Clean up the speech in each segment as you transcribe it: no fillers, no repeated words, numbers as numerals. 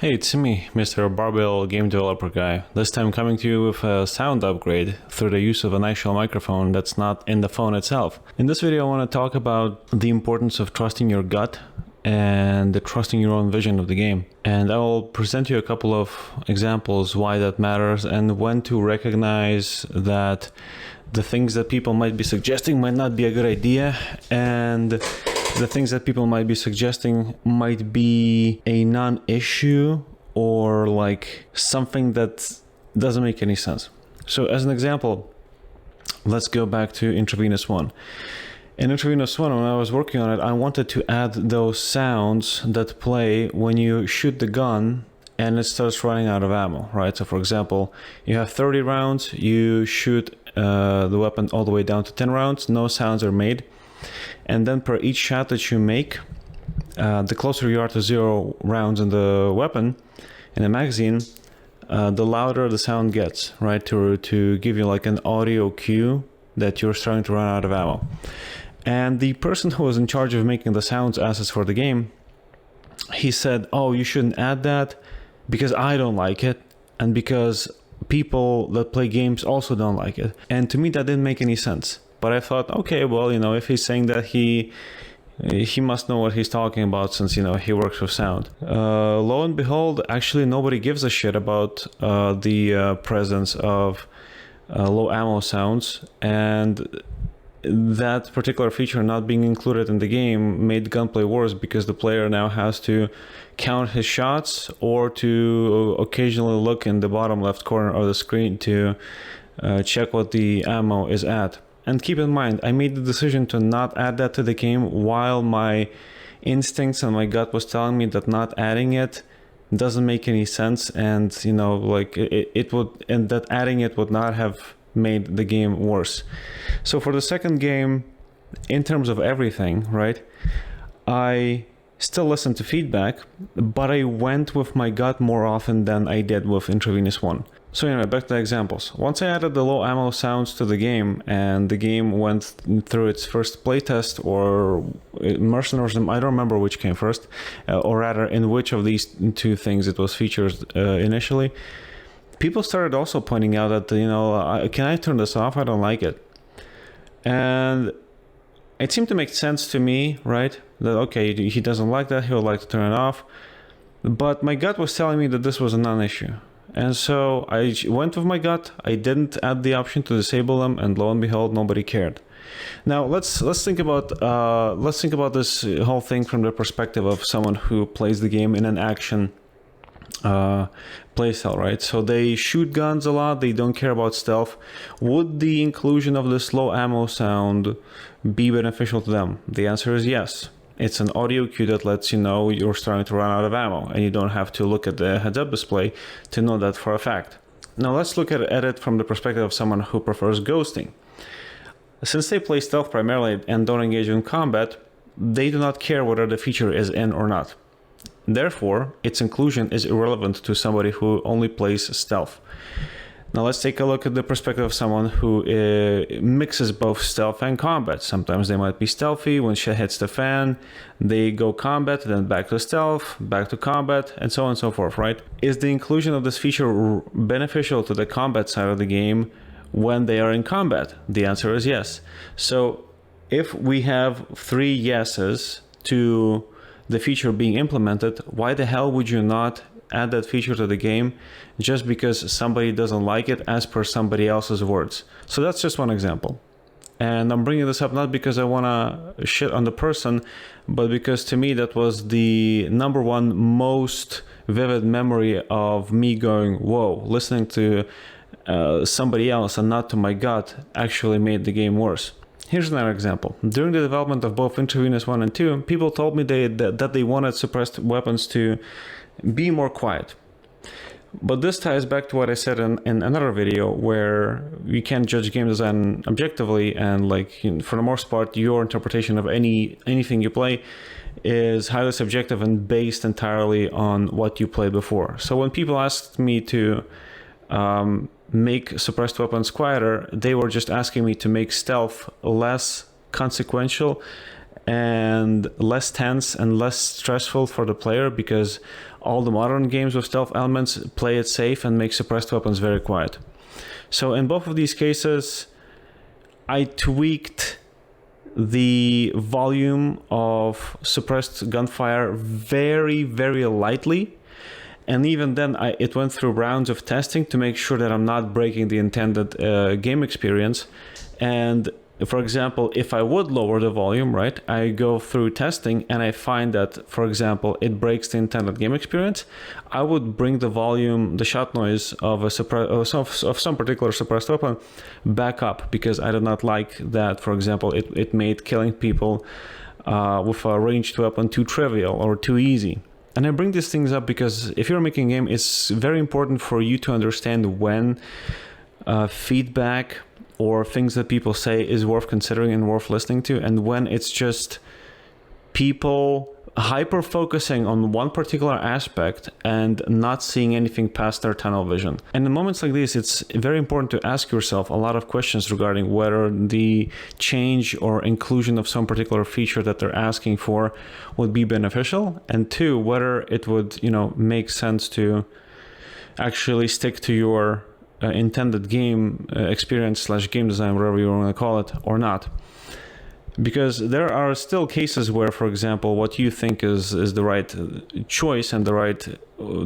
Hey, it's me, Mr. Barbell Game Developer Guy. This time coming to you with a sound upgrade through the use of an actual microphone that's not in the phone itself. In this video, I want to talk about the importance of trusting your gut and trusting your own vision of the game. And I will present you a couple of examples why that matters and when to recognize that the things that people might be suggesting might not be a good idea, and the things that people might be suggesting might be a non-issue or like something that doesn't make any sense. So as an example, let's go back to Intravenous 1. In Intravenous 1, when I was working on it, I wanted to add those sounds that play when you shoot the gun and it starts running out of ammo, right? So for example, you have 30 rounds, you shoot the weapon all the way down to 10 rounds, no sounds are made. And then per each shot that you make, the closer you are to 0 rounds in the weapon, in the magazine, the louder the sound gets, right? To give you like an audio cue that you're starting to run out of ammo. And the person who was in charge of making the sounds assets for the game, he said, oh, you shouldn't add that because I don't like it, and because people that play games also don't like it. And to me, that didn't make any sense. But I thought, okay, well, if he's saying that, he must know what he's talking about, since, he works with sound. Lo and behold, actually nobody gives a shit about the presence of low ammo sounds, and that particular feature not being included in the game made gunplay worse, because the player now has to count his shots or to occasionally look in the bottom left corner of the screen to check what the ammo is at. And keep in mind, I made the decision to not add that to the game while my instincts and my gut was telling me that not adding it doesn't make any sense, and it would, and that adding it would not have made the game worse. So for the second game, in terms of everything, right, I still listened to feedback, but I went with my gut more often than I did with Intravenous 1. So anyway, back to the examples. Once I added the low ammo sounds to the game, and the game went through its first playtest, or Mercenarism, I don't remember which came first, or rather in which of these two things it was featured initially, people started also pointing out that, can I turn this off? I don't like it. And it seemed to make sense to me, right? That, okay, he doesn't like that, he would like to turn it off. But my gut was telling me that this was a non-issue. And so I went with my gut. I didn't add the option to disable them, and lo and behold, nobody cared. Now let's think about this whole thing from the perspective of someone who plays the game in an action playstyle, right? So they shoot guns a lot, they don't care about stealth. Would the inclusion of this low ammo sound be beneficial to them? The answer is yes. It's an audio cue that lets you know you're starting to run out of ammo, and you don't have to look at the heads-up display to know that for a fact. Now let's look at it from the perspective of someone who prefers ghosting. Since they play stealth primarily and don't engage in combat, they do not care whether the feature is in or not. Therefore, its inclusion is irrelevant to somebody who only plays stealth. Now let's take a look at the perspective of someone who mixes both stealth and combat. Sometimes they might be stealthy, when shit hits the fan, they go combat, then back to stealth, back to combat, and so on and so forth, right? Is the inclusion of this feature beneficial to the combat side of the game when they are in combat? The answer is yes. So if we have 3 yeses to the feature being implemented, why the hell would you not add that feature to the game just because somebody doesn't like it as per somebody else's words? So that's just one example. And I'm bringing this up not because I want to shit on the person, but because to me that was the number one most vivid memory of me going, whoa, listening to somebody else and not to my gut actually made the game worse. Here's another example. During the development of both Intravenous 1 and 2, people told me that they wanted suppressed weapons to be more quiet. But this ties back to what I said in another video, where you can't judge game design objectively, and for the most part, your interpretation of anything you play is highly subjective and based entirely on what you played before. So when people asked me to make suppressed weapons quieter, they were just asking me to make stealth less consequential and less tense and less stressful for the player, because all the modern games with stealth elements play it safe and make suppressed weapons very quiet. So in both of these cases, I tweaked the volume of suppressed gunfire very, very lightly. And even then, it went through rounds of testing to make sure that I'm not breaking the intended game experience. And for example, if I would lower the volume, right, I go through testing and I find that, for example, it breaks the intended game experience, I would bring the volume, the shot noise of some particular suppressed weapon back up, because I did not like that, for example, it made killing people with a ranged weapon too trivial or too easy. And I bring these things up because if you're making a game, it's very important for you to understand when feedback or things that people say is worth considering and worth listening to, and when it's just people hyper-focusing on one particular aspect and not seeing anything past their tunnel vision. And in moments like this, it's very important to ask yourself a lot of questions regarding whether the change or inclusion of some particular feature that they're asking for would be beneficial, and two, whether it would, make sense to actually stick to your intended game experience / game design, whatever you want to call it, or not. Because there are still cases where, for example, what you think is the right choice and the right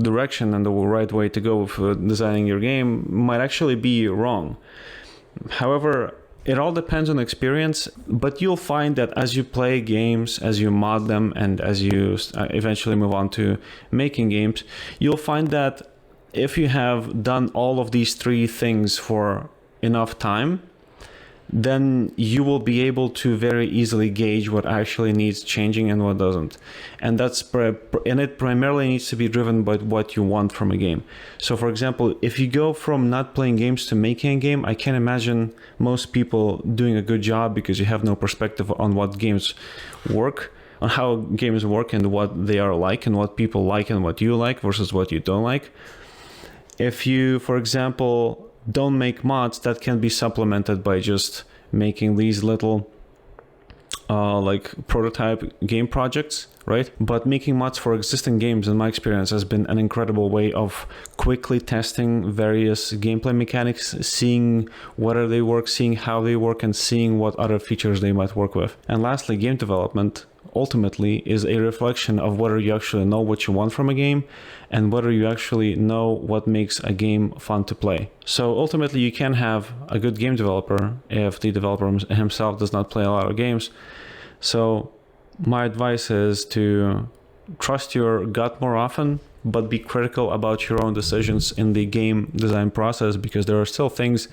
direction and the right way to go with designing your game might actually be wrong. However, it all depends on experience, but you'll find that as you play games, as you mod them, and as you eventually move on to making games, you'll find that if you have done all of these three things for enough time, then you will be able to very easily gauge what actually needs changing and what doesn't. And it primarily needs to be driven by what you want from a game. So for example, if you go from not playing games to making a game, I can't imagine most people doing a good job, because you have no perspective on what games work, on how games work and what they are like and what people like and what you like versus what you don't like. If you, for example, don't make mods, that can be supplemented by just making these little like prototype game projects, right? But making mods for existing games, in my experience, has been an incredible way of quickly testing various gameplay mechanics, seeing whether they work, seeing how they work, and seeing what other features they might work with. And lastly, game development ultimately is a reflection of whether you actually know what you want from a game and whether you actually know what makes a game fun to play. So ultimately, you can have a good game developer if the developer himself does not play a lot of games. So my advice is to trust your gut more often, but be critical about your own decisions in the game design process, because there are still things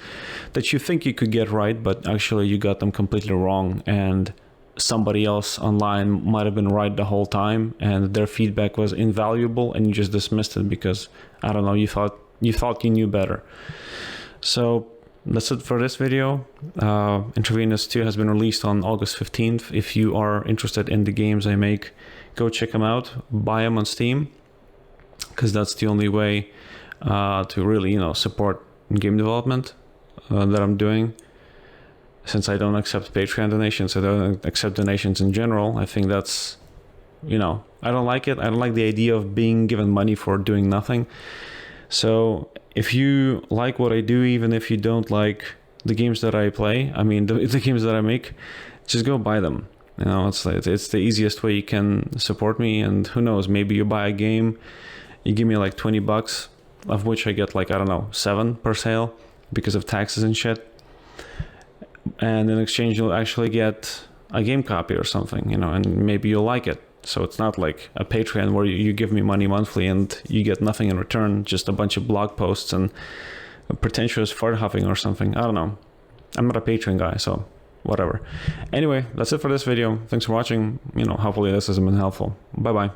that you think you could get right, but actually you got them completely wrong, and somebody else online might have been right the whole time and their feedback was invaluable and you just dismissed it because, I don't know, you thought you knew better. So that's it for this video. Intravenous 2 has been released on August 15th. If you are interested in the games I make, go check them out, buy them on Steam, because that's the only way to really, support game development that I'm doing. Since I don't accept Patreon donations, I don't accept donations in general. I think that's, I don't like it. I don't like the idea of being given money for doing nothing. So if you like what I do, even if you don't like the games that I play, the games that I make, just go buy them. It's the easiest way you can support me. And who knows, maybe you buy a game, you give me like $20, of which I get like, I don't know, 7 per sale because of taxes and shit. And in exchange, you'll actually get a game copy or something, and maybe you'll like it. So it's not like a Patreon where you give me money monthly and you get nothing in return, just a bunch of blog posts and pretentious fart huffing or something. I don't know. I'm not a Patreon guy, so whatever. Anyway, that's it for this video. Thanks for watching. Hopefully this has been helpful. Bye-bye.